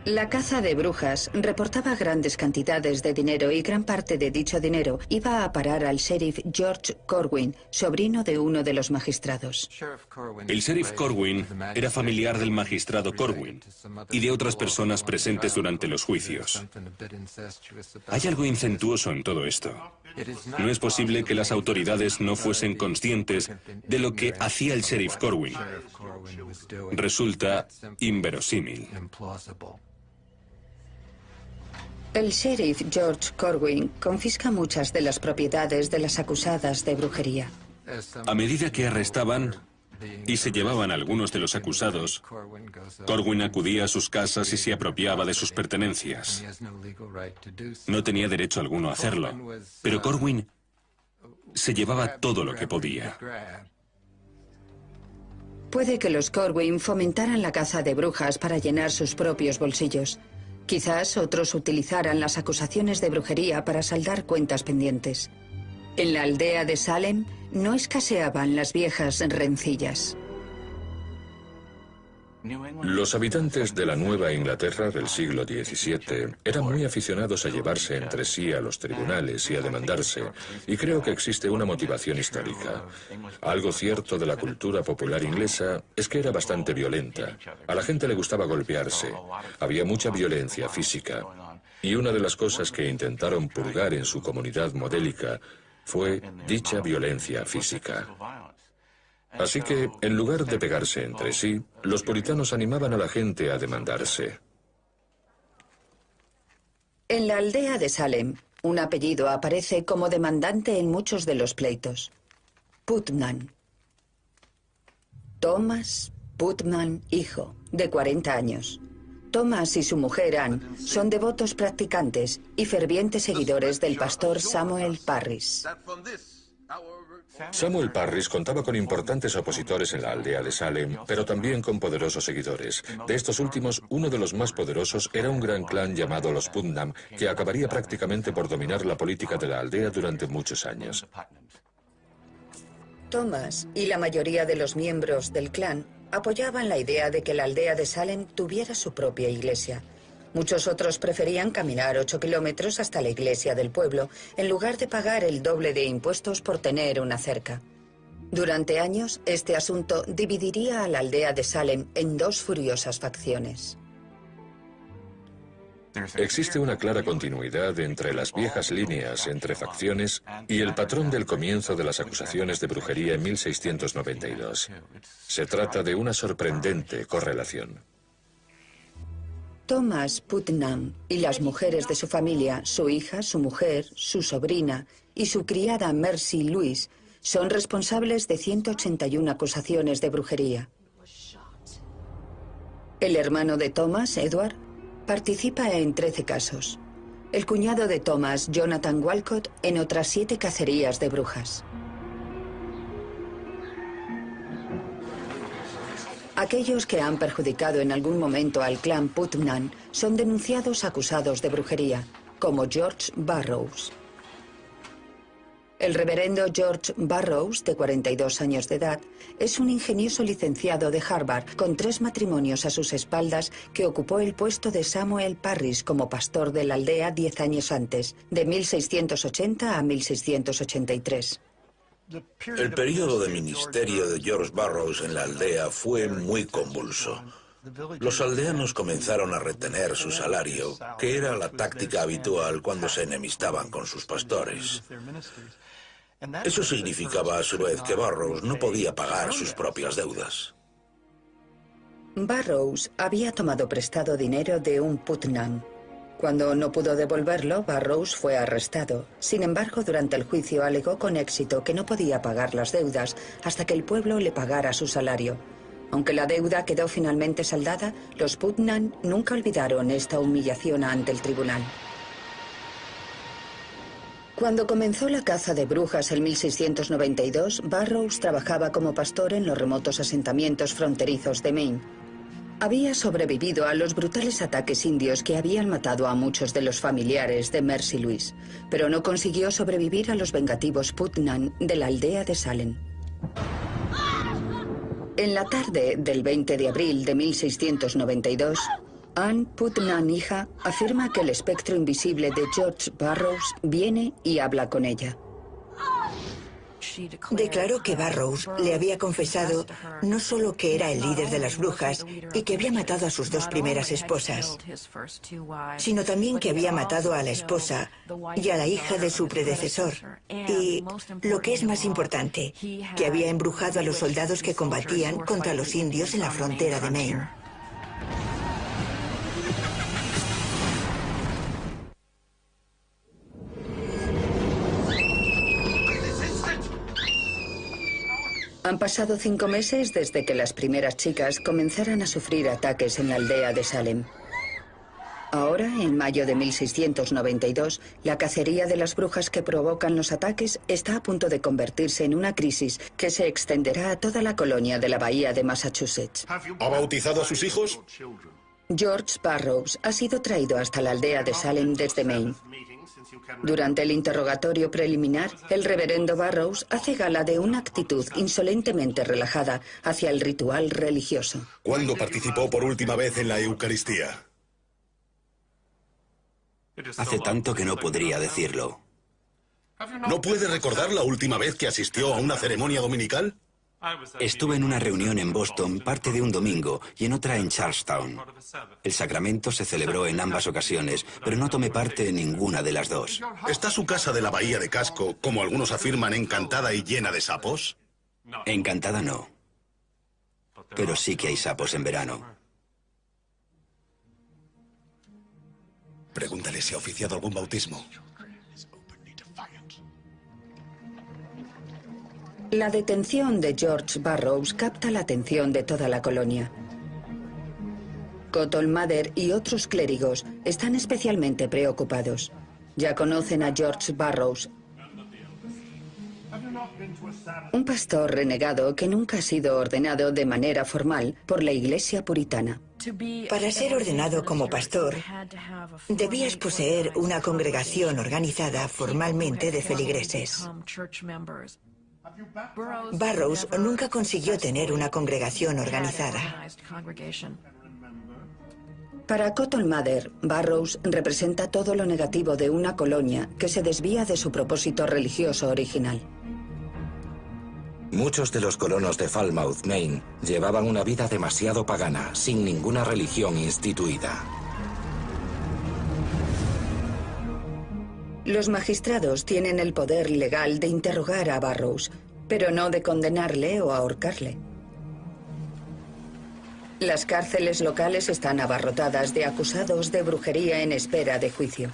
La caza de brujas reportaba grandes cantidades de dinero y gran parte de dicho dinero iba a parar al sheriff George Corwin, sobrino de uno de los magistrados.
El sheriff Corwin era familiar del magistrado Corwin y de otras personas presentes durante los juicios. Hay algo incestuoso en todo esto. No es posible que las autoridades no fuesen conscientes de lo que hacía el sheriff Corwin. Resulta inverosímil.
El sheriff George Corwin confisca muchas de las propiedades de las acusadas de brujería.
A medida que arrestaban y se llevaban a algunos de los acusados, Corwin acudía a sus casas y se apropiaba de sus pertenencias. No tenía derecho alguno a hacerlo, pero Corwin se llevaba todo lo que podía.
Puede que los Corwin fomentaran la caza de brujas para llenar sus propios bolsillos. Quizás otros utilizaran las acusaciones de brujería para saldar cuentas pendientes. En la aldea de Salem no escaseaban las viejas rencillas.
Los habitantes de la Nueva Inglaterra del siglo XVII eran muy aficionados a llevarse entre sí a los tribunales y a demandarse, y creo que existe una motivación histórica. Algo cierto de la cultura popular inglesa es que era bastante violenta. A la gente le gustaba golpearse, había mucha violencia física, y una de las cosas que intentaron purgar en su comunidad modélica fue dicha violencia física. Así que, en lugar de pegarse entre sí, los puritanos animaban a la gente a demandarse.
En la aldea de Salem, un apellido aparece como demandante en muchos de los pleitos. Putnam. Thomas Putnam, hijo, de 40 años. Thomas y su mujer Anne son devotos practicantes y fervientes seguidores del pastor Samuel Parris.
Samuel Parris contaba con importantes opositores en la aldea de Salem, pero también con poderosos seguidores. De estos últimos, uno de los más poderosos era un gran clan llamado los Putnam, que acabaría prácticamente por dominar la política de la aldea durante muchos años.
Thomas y la mayoría de los miembros del clan apoyaban la idea de que la aldea de Salem tuviera su propia iglesia. Muchos otros preferían caminar 8 kilómetros hasta la iglesia del pueblo, en lugar de pagar el doble de impuestos por tener una cerca. Durante años, este asunto dividiría a la aldea de Salem en dos furiosas facciones.
Existe una clara continuidad entre las viejas líneas entre facciones y el patrón del comienzo de las acusaciones de brujería en 1692. Se trata de una sorprendente correlación.
Thomas Putnam y las mujeres de su familia, su hija, su mujer, su sobrina y su criada Mercy Louise, son responsables de 181 acusaciones de brujería. El hermano de Thomas, Edward, participa en 13 casos. El cuñado de Thomas, Jonathan Walcott, en otras 7 cacerías de brujas. Aquellos que han perjudicado en algún momento al clan Putnam son denunciados acusados de brujería, como George Burroughs. El reverendo George Burroughs, de 42 años de edad, es un ingenioso licenciado de Harvard con 3 matrimonios a sus espaldas que ocupó el puesto de Samuel Parris como pastor de la aldea 10 años antes, de 1680 a 1683.
El periodo de ministerio de George Burroughs en la aldea fue muy convulso. Los aldeanos comenzaron a retener su salario, que era la táctica habitual cuando se enemistaban con sus pastores. Eso significaba a su vez que Burroughs no podía pagar sus propias deudas.
Burroughs había tomado prestado dinero de un Putnam. Cuando no pudo devolverlo, Burroughs fue arrestado. Sin embargo, durante el juicio alegó con éxito que no podía pagar las deudas hasta que el pueblo le pagara su salario. Aunque la deuda quedó finalmente saldada, los Putnam nunca olvidaron esta humillación ante el tribunal. Cuando comenzó la caza de brujas en 1692, Burroughs trabajaba como pastor en los remotos asentamientos fronterizos de Maine. Había sobrevivido a los brutales ataques indios que habían matado a muchos de los familiares de Mercy Louise, pero no consiguió sobrevivir a los vengativos Putnam de la aldea de Salem. En la tarde del 20 de abril de 1692, Anne Putnam, hija, afirma que el espectro invisible de George Burroughs viene y habla con ella.
Declaró que Burroughs le había confesado no solo que era el líder de las brujas y que había matado a sus dos primeras esposas, sino también que había matado a la esposa y a la hija de su predecesor. Y, lo que es más importante, que había embrujado a los soldados que combatían contra los indios en la frontera de Maine.
Han pasado 5 meses desde que las primeras chicas comenzaran a sufrir ataques en la aldea de Salem. Ahora, en mayo de 1692, la cacería de las brujas que provocan los ataques está a punto de convertirse en una crisis que se extenderá a toda la colonia de la bahía de Massachusetts.
¿Ha bautizado a sus hijos?
George Burroughs ha sido traído hasta la aldea de Salem desde Maine. Durante el interrogatorio preliminar, el reverendo Burroughs hace gala de una actitud insolentemente relajada hacia el ritual religioso.
¿Cuándo participó por última vez en la Eucaristía?
Hace tanto que no podría decirlo.
¿No puede recordar la última vez que asistió a una ceremonia dominical?
Estuve en una reunión en Boston, parte de un domingo, y en otra en Charlestown. El sacramento se celebró en ambas ocasiones, pero no tomé parte en ninguna de las dos.
¿Está su casa de la bahía de Casco, como algunos afirman, encantada y llena de sapos?
Encantada no. Pero sí que hay sapos en verano.
Pregúntale si ha oficiado algún bautismo.
La detención de George Burroughs capta la atención de toda la colonia. Cotton Mather y otros clérigos están especialmente preocupados. Ya conocen a George Burroughs, un pastor renegado que nunca ha sido ordenado de manera formal por la Iglesia puritana.
Para ser ordenado como pastor, debías poseer una congregación organizada formalmente de feligreses. Burroughs nunca consiguió tener una congregación organizada.
Para Cotton Mather, Burroughs representa todo lo negativo de una colonia que se desvía de su propósito religioso original.
Muchos de los colonos de Falmouth, Maine, llevaban una vida demasiado pagana, sin ninguna religión instituida.
Los magistrados tienen el poder legal de interrogar a Burroughs, pero no de condenarle o ahorcarle. Las cárceles locales están abarrotadas de acusados de brujería en espera de juicio.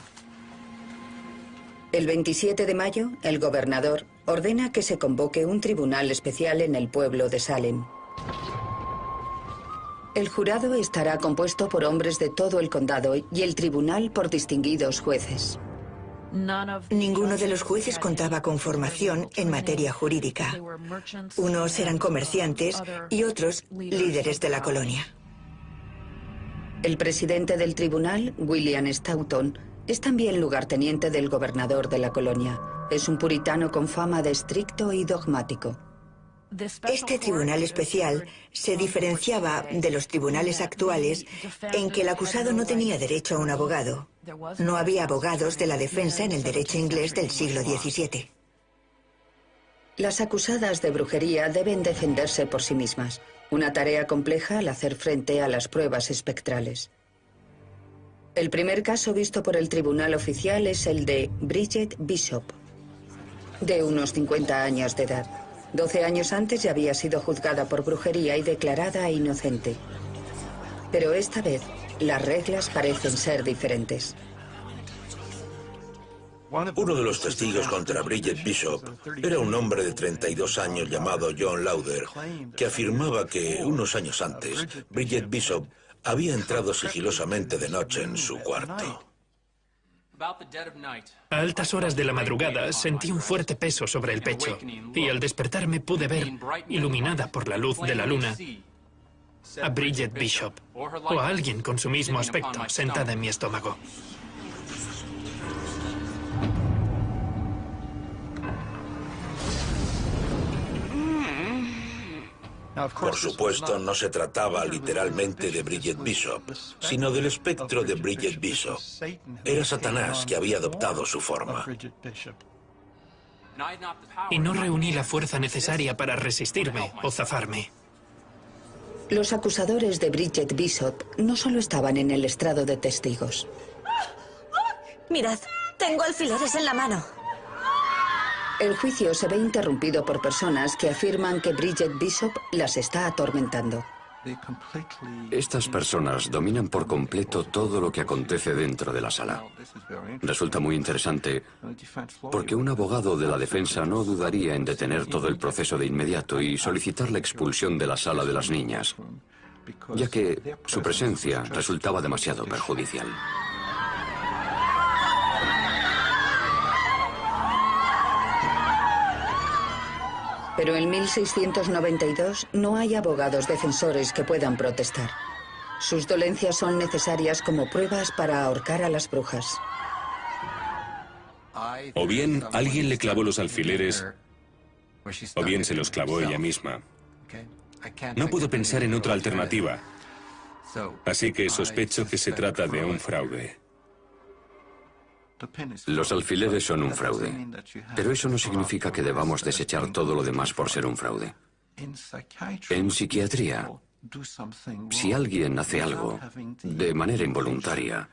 El 27 de mayo, el gobernador ordena que se convoque un tribunal especial en el pueblo de Salem. El jurado estará compuesto por hombres de todo el condado y el tribunal por distinguidos jueces.
Ninguno de los jueces contaba con formación en materia jurídica. Unos eran comerciantes y otros líderes de la colonia.
El presidente del tribunal, William Stoughton, es también lugarteniente del gobernador de la colonia. Es un puritano con fama de estricto y dogmático.
Este tribunal especial se diferenciaba de los tribunales actuales en que el acusado no tenía derecho a un abogado. No había abogados de la defensa en el derecho inglés del siglo XVII.
Las acusadas de brujería deben defenderse por sí mismas, una tarea compleja al hacer frente a las pruebas espectrales. El primer caso visto por el tribunal oficial es el de Bridget Bishop, de unos 50 años de edad. 12 años antes ya había sido juzgada por brujería y declarada inocente. Pero esta vez, las reglas parecen ser diferentes.
Uno de los testigos contra Bridget Bishop era un hombre de 32 años llamado John Lauder, que afirmaba que unos años antes, Bridget Bishop había entrado sigilosamente de noche en su cuarto.
A altas horas de la madrugada sentí un fuerte peso sobre el pecho y al despertarme pude ver, iluminada por la luz de la luna, a Bridget Bishop o a alguien con su mismo aspecto sentada en mi estómago.
Por supuesto, no se trataba literalmente de Bridget Bishop, sino del espectro de Bridget Bishop. Era Satanás que había adoptado su forma.
y no reuní la fuerza necesaria para resistirme o zafarme.
Los acusadores de Bridget Bishop no solo estaban en el estrado de testigos.
Mirad, tengo alfileres en la mano.
El juicio se ve interrumpido por personas que afirman que Bridget Bishop las está atormentando.
Estas personas dominan por completo todo lo que acontece dentro de la sala. Resulta muy interesante porque un abogado de la defensa no dudaría en detener todo el proceso de inmediato y solicitar la expulsión de la sala de las niñas, ya que su presencia resultaba demasiado perjudicial.
Pero en 1692 no hay abogados defensores que puedan protestar. Sus dolencias son necesarias como pruebas para ahorcar a las brujas.
O bien alguien le clavó los alfileres, o bien se los clavó ella misma. No puedo pensar en otra alternativa, así que sospecho que se trata de un fraude.
Los alfileres son un fraude, pero eso no significa que debamos desechar todo lo demás por ser un fraude. En psiquiatría, si alguien hace algo de manera involuntaria,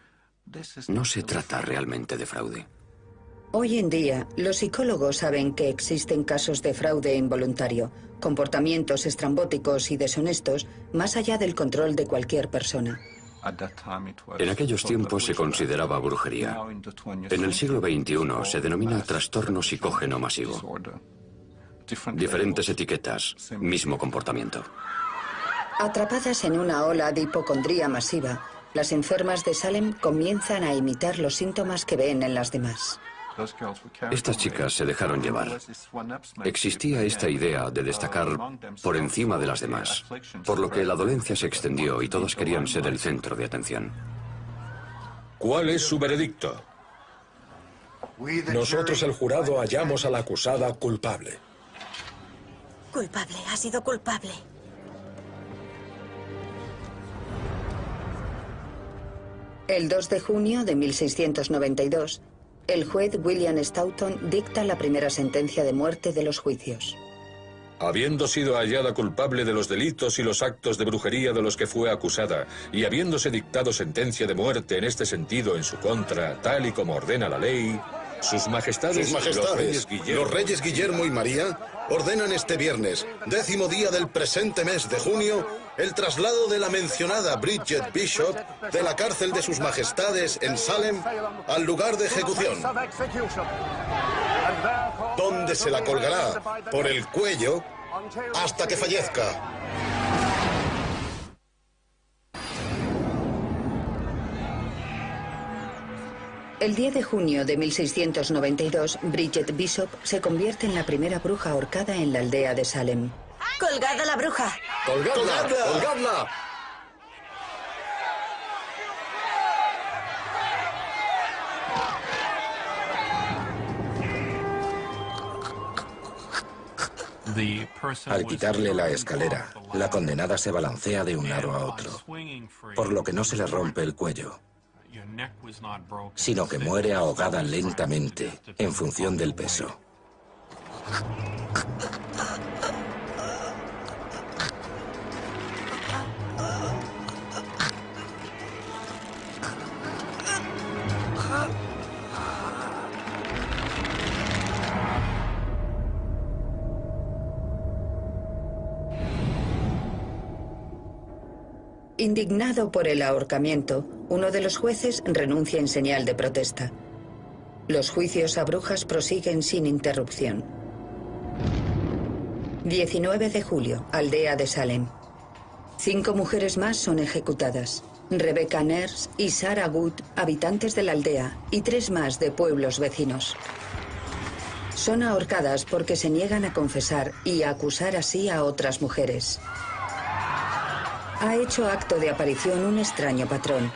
no se trata realmente de fraude.
Hoy en día, los psicólogos saben que existen casos de fraude involuntario, comportamientos estrambóticos y deshonestos más allá del control de cualquier persona.
En aquellos tiempos se consideraba brujería. En el siglo XXI se denomina trastorno psicógeno masivo. Diferentes etiquetas, mismo comportamiento.
Atrapadas en una ola de hipocondría masiva, las enfermas de Salem comienzan a imitar los síntomas que ven en las demás.
Estas chicas se dejaron llevar. Existía esta idea de destacar por encima de las demás, por lo que la dolencia se extendió y todas querían ser el centro de atención.
¿Cuál es su veredicto?
Nosotros, el jurado, hallamos a la acusada culpable.
Culpable, ha sido culpable.
El 2 de junio de 1692, el juez William Stoughton dicta la primera sentencia de muerte de los juicios.
Habiendo sido hallada culpable de los delitos y los actos de brujería de los que fue acusada, y habiéndose dictado sentencia de muerte en este sentido en su contra, tal y como ordena la ley, Sus Majestades,
los reyes Guillermo y María, ordenan este viernes, 10º día del presente mes de junio, el traslado de la mencionada Bridget Bishop de la cárcel de Sus Majestades en Salem al lugar de ejecución, donde se la colgará por el cuello hasta que fallezca.
El 10 de junio de 1692, Bridget Bishop se convierte en la primera bruja ahorcada en la aldea de Salem.
¡Colgad a la bruja!
¡Colgadla! ¡Colgadla!
Al quitarle la escalera, la condenada se balancea de un lado a otro, por lo que no se le rompe el cuello, sino que muere ahogada lentamente en función del peso.
Indignado por el ahorcamiento, uno de los jueces renuncia en señal de protesta. Los juicios a brujas prosiguen sin interrupción. 19 de julio, aldea de Salem. 5 mujeres más son ejecutadas. Rebecca Nurse y Sarah Wood, habitantes de la aldea, y 3 más de pueblos vecinos. Son ahorcadas porque se niegan a confesar y a acusar así a otras mujeres. Ha hecho acto de aparición un extraño patrón.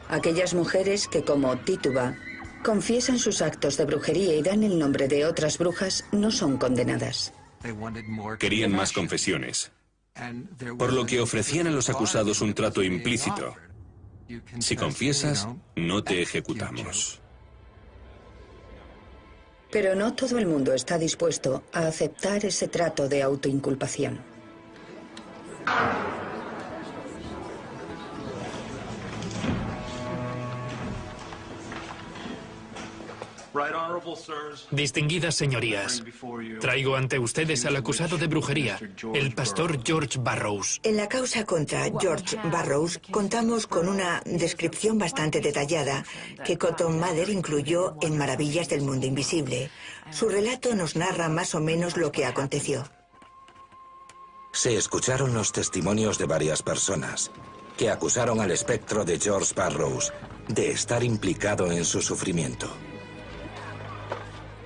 Aquellas mujeres que, como Tituba, confiesan sus actos de brujería y dan el nombre de otras brujas, no son condenadas.
Querían más confesiones, por lo que ofrecían a los acusados un trato implícito. Si confiesas, no te ejecutamos.
Pero no todo el mundo está dispuesto a aceptar ese trato de autoinculpación.
Distinguidas señorías, traigo ante ustedes al acusado de brujería, el pastor George Burroughs.
En la causa contra George Burroughs contamos con una descripción bastante detallada que Cotton Mather incluyó en Maravillas del Mundo Invisible. Su relato nos narra más o menos lo que aconteció.
Se escucharon los testimonios de varias personas que acusaron al espectro de George Burroughs de estar implicado en su sufrimiento.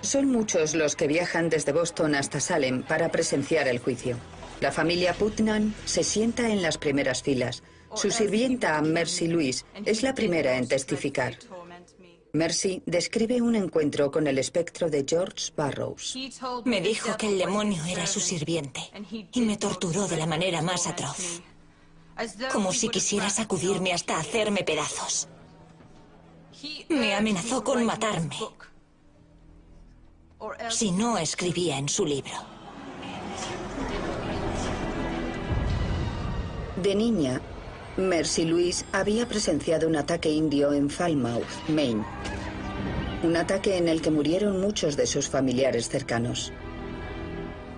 Son muchos los que viajan desde Boston hasta Salem para presenciar el juicio. La familia Putnam se sienta en las primeras filas. Su sirvienta, Mercy Louise, es la primera en testificar. Mercy describe un encuentro con el espectro de George Burroughs.
Me dijo que el demonio era su sirviente y me torturó de la manera más atroz, como si quisiera sacudirme hasta hacerme pedazos. Me amenazó con matarme si no escribía en su libro.
De niña, Mercy Louise había presenciado un ataque indio en Falmouth, Maine. Un ataque en el que murieron muchos de sus familiares cercanos.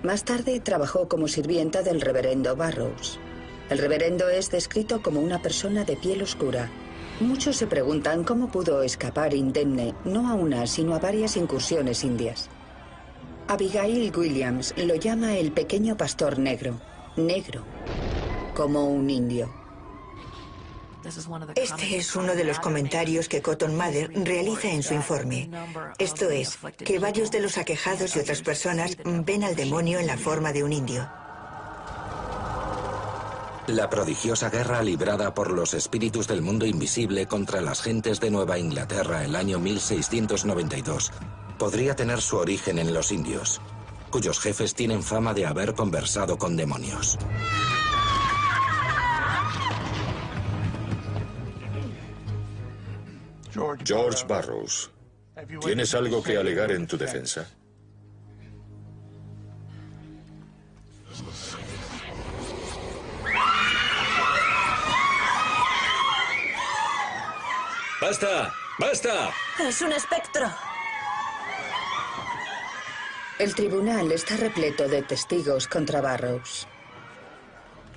Más tarde trabajó como sirvienta del reverendo Burroughs. El reverendo es descrito como una persona de piel oscura. Muchos se preguntan cómo pudo escapar indemne, no a una, sino a varias incursiones indias. Abigail Williams lo llama el pequeño pastor negro, como un indio.
Este es uno de los comentarios que Cotton Mather realiza en su informe. Esto es, que varios de los aquejados y otras personas ven al demonio en la forma de un indio.
La prodigiosa guerra librada por los espíritus del mundo invisible contra las gentes de Nueva Inglaterra el año 1692 podría tener su origen en los indios, cuyos jefes tienen fama de haber conversado con demonios.
George Burroughs, ¿tienes algo que alegar en tu defensa?
¡Basta! ¡Basta!
Es un espectro.
El tribunal está repleto de testigos contra Burroughs.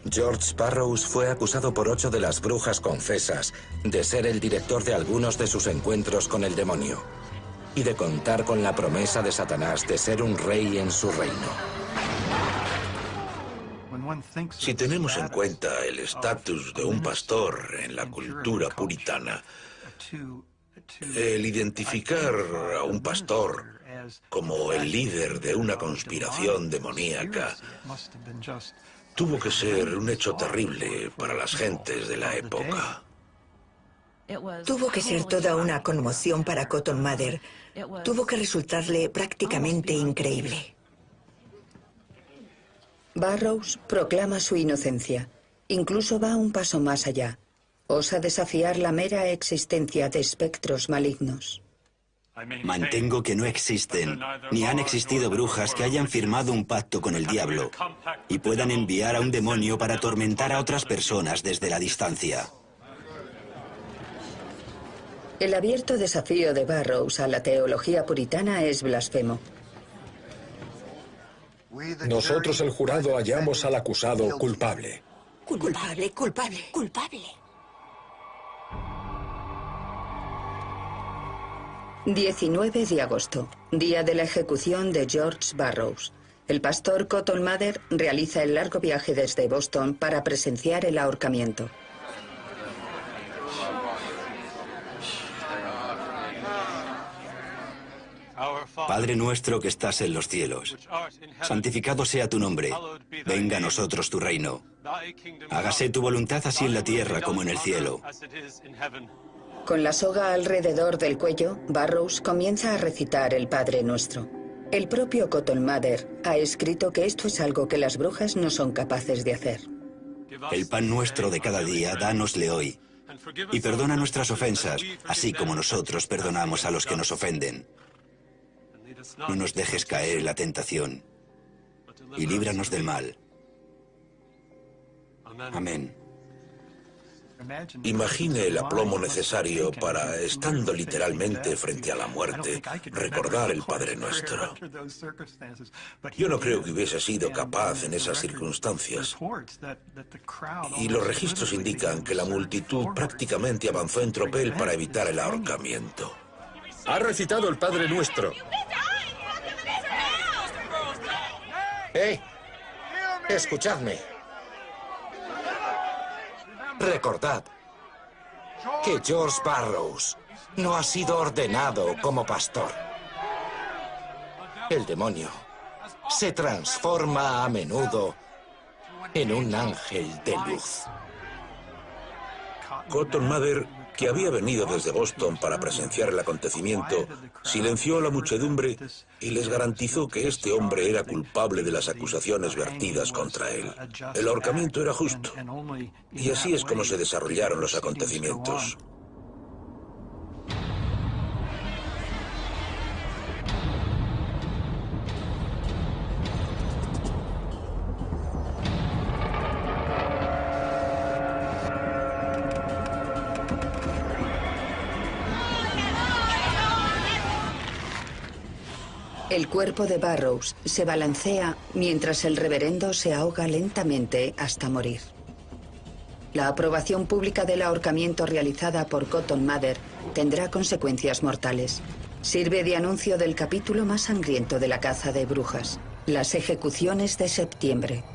George Burroughs fue acusado por 8 de las brujas confesas de ser el director de algunos de sus encuentros con el demonio y de contar con la promesa de Satanás de ser un rey en su reino.
Si tenemos en cuenta el estatus de un pastor en la cultura puritana, el identificar a un pastor como el líder de una conspiración demoníaca tuvo que ser un hecho terrible para las gentes de la época.
Tuvo que ser toda una conmoción para Cotton Mather. Tuvo que resultarle prácticamente increíble.
Burroughs proclama su inocencia. Incluso va un paso más allá. Osa desafiar la mera existencia de espectros malignos.
Mantengo que no existen, ni han existido brujas que hayan firmado un pacto con el diablo y puedan enviar a un demonio para atormentar a otras personas desde la distancia.
El abierto desafío de Burroughs a la teología puritana es blasfemo.
Nosotros, el jurado, hallamos al acusado culpable.
Culpable, culpable, culpable.
19 de agosto, día de la ejecución de George Burroughs. El pastor Cotton Mather realiza el largo viaje desde Boston para presenciar el ahorcamiento.
Padre nuestro que estás en los cielos, santificado sea tu nombre, venga a nosotros tu reino. Hágase tu voluntad así en la tierra como en el cielo.
Con la soga alrededor del cuello, Burroughs comienza a recitar el Padre Nuestro. El propio Cotton Mather ha escrito que esto es algo que las brujas no son capaces de hacer.
El pan nuestro de cada día, dánosle hoy. Y perdona nuestras ofensas, así como nosotros perdonamos a los que nos ofenden. no nos dejes caer en la tentación, y líbranos del mal. Amén.
Imagine el aplomo necesario para, estando literalmente frente a la muerte, recordar el Padre Nuestro. Yo no creo que hubiese sido capaz en esas circunstancias. Y los registros indican que la multitud prácticamente avanzó en tropel para evitar el ahorcamiento.
Ha recitado el Padre Nuestro.
Escuchadme. Recordad que George Burroughs no ha sido ordenado como pastor. El demonio se transforma a menudo en un ángel de luz.
Cotton Mather, que había venido desde Boston para presenciar el acontecimiento, silenció a la muchedumbre y les garantizó que este hombre era culpable de las acusaciones vertidas contra él. El ahorcamiento era justo. Y así es como se desarrollaron los acontecimientos.
El cuerpo de Burroughs se balancea mientras el reverendo se ahoga lentamente hasta morir. La aprobación pública del ahorcamiento realizada por Cotton Mather tendrá consecuencias mortales. Sirve de anuncio del capítulo más sangriento de la caza de brujas, las ejecuciones de septiembre.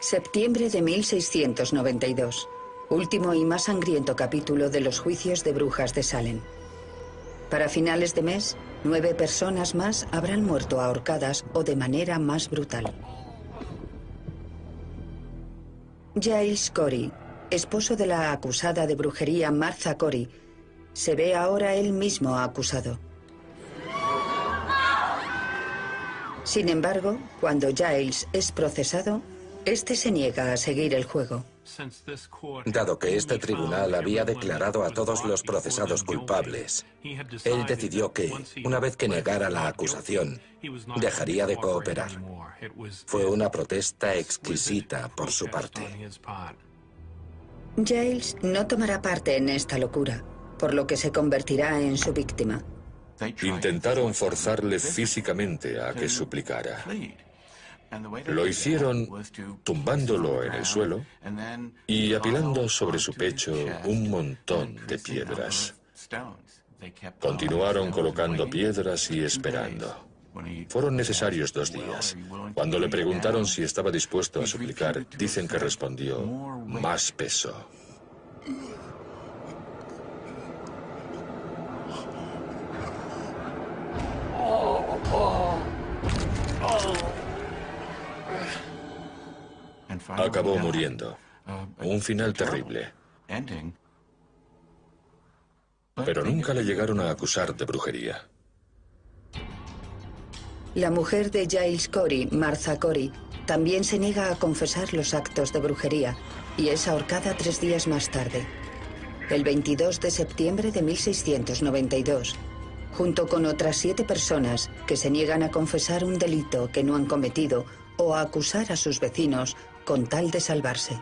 Septiembre de 1692. Último y más sangriento capítulo de los juicios de brujas de Salem. Para finales de mes, 9 personas más habrán muerto ahorcadas o de manera más brutal. Giles Corey, esposo de la acusada de brujería Martha Corey, se ve ahora él mismo acusado. Sin embargo, cuando Giles es procesado, este se niega a seguir el juego.
Dado que este tribunal había declarado a todos los procesados culpables, él decidió que, una vez que negara la acusación, dejaría de cooperar. Fue una protesta exquisita por su parte.
Giles no tomará parte en esta locura, por lo que se convertirá en su víctima.
Intentaron forzarle físicamente a que suplicara. Lo hicieron tumbándolo en el suelo y apilando sobre su pecho un montón de piedras. Continuaron colocando piedras y esperando. Fueron necesarios 2 días. Cuando le preguntaron si estaba dispuesto a suplicar, dicen que respondió, más peso. Acabó muriendo. Un final terrible. Pero nunca le llegaron a acusar de brujería.
La mujer de Giles Corey, Martha Corey, también se niega a confesar los actos de brujería y es ahorcada 3 días más tarde, el 22 de septiembre de 1692, junto con otras 7 personas que se niegan a confesar un delito que no han cometido o a acusar a sus vecinos con tal de salvarse.